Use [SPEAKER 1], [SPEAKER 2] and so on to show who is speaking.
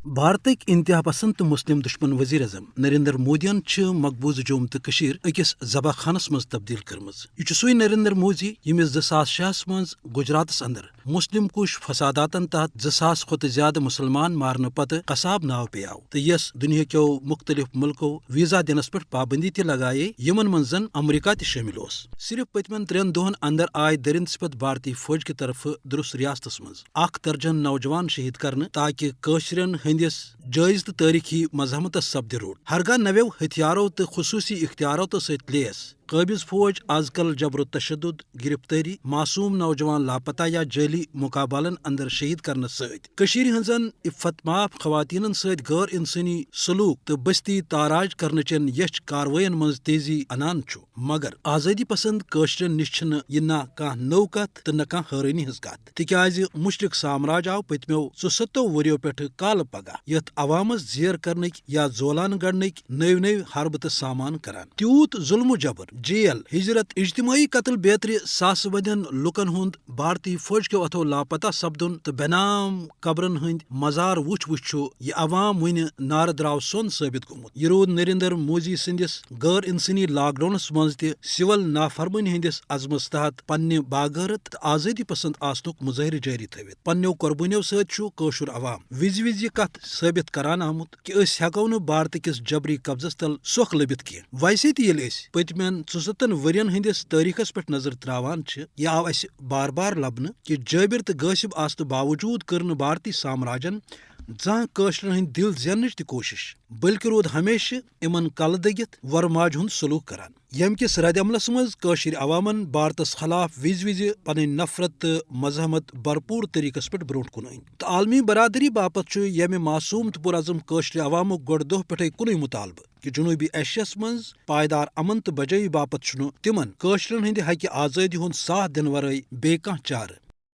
[SPEAKER 1] بھارتک انتہا پسند تو مسلم دشمن وزیر اعظم نریندر مودین مقبوضہ جوم تو اکس ذبح خانس مز تبدیل کرم. یہ سوئی نریندر مودی یمس 2006 مز گجراتس اندر مسلم کش فساداتن تحت 2000 کھت زیادہ مسلمان مارنے پتہ قصاب ناو پیاو تو یس دنیا کیو مختلف ملکو ویزا دنس پہ پابندی تہ لگائے یمن من زن امریکہ تہ شامل اس. صرف پتمن 3 دہن اندر آئے درند سپت بھارتی فوج کی طرف درست ریاستس مز 1 درجن نوجوان شہید کرنے تاکہ قشرن ہندس جائز تو تاریخی مزاحمتس سپدِ روڑ. ہرگاہ نویو ہتھیاروں تو خصوصی اختیاروں ست لیس قابض فوج آز کل جبر و تشدد، گرفتاری، معصوم نوجوان لاپتہ یا جعلی مقابلن اندر شہید کرنے ستر ہنزن عفت ماف خواتین ست غیر انسانی سلوک تو بستی تاراج کرنے چن یچ کاروائین مز تیزی انان چھو. مگر آزادی پسند قشرن نش یہ نہ کھانا نو کت تو نہ کھانا حیرانی ہز کت تکیاز مشرق سامراج آو پتمو 170 وریو پہ کال پگہ یت عوامس زیر کرنک یا زولان گڑنک نو حرب تو سامان کران. تیوت ظلم و جبر، جیل، ہجرت، اجتماعی قتل بیتر ساس ودین لکن ہند بھارتی فوج کے اتھو لاپتہ سپدن تو بینام قبرن ہند مزار وچ یہ عوام ون نار دراو سون ثابت گومت. یہ رود نریندر مودی سندس غیر انسانی لاک ڈاؤنس مز تہ سول نافرمانی ہندس عزمس تحت پنہ باغیرت تو آزادی پسند آسنک مظاہرہ جاری تھوت. پنو قربانیو ستر عوام وز یہ کت ثابت کران آمت کہ اس ہیکو نہ بھارت کس جبری قبضس تل سوکھ لبت کی. ویسے تہ یل پتمین 64 ورین ہندس تاریخس پہ نظر تراوان یہ آو اس بار بار لبنہ کہ جابر تو غاصب آسنہ باوجود کرن بھارتی سامراجن زان قشرن ہند دل زیننچ تہ کوشش، بلکہ رود ہمیشہ امن کل دگت ورماج ہند سلوک کران. یم کس رد عملس مز قشر عوامن بھارتس خلاف وز پن نفرت تو مزاحمت بھرپور طریقس پہ برونٹ کن ان. تو عالمی برادری باپت یم معصوم تو پرعزم قشر عوامک گۄڈٕ دۄہ پٮ۪ٹھے کُنُے مطالبہ کہ جنوبی ایشیاہس مز پائیدار امن تو بجائی باپت تمن قشرن ہند حقہ آزادی ہند ساتھ دن ورٲے بیٚیہِ کانٛہہ چارہ.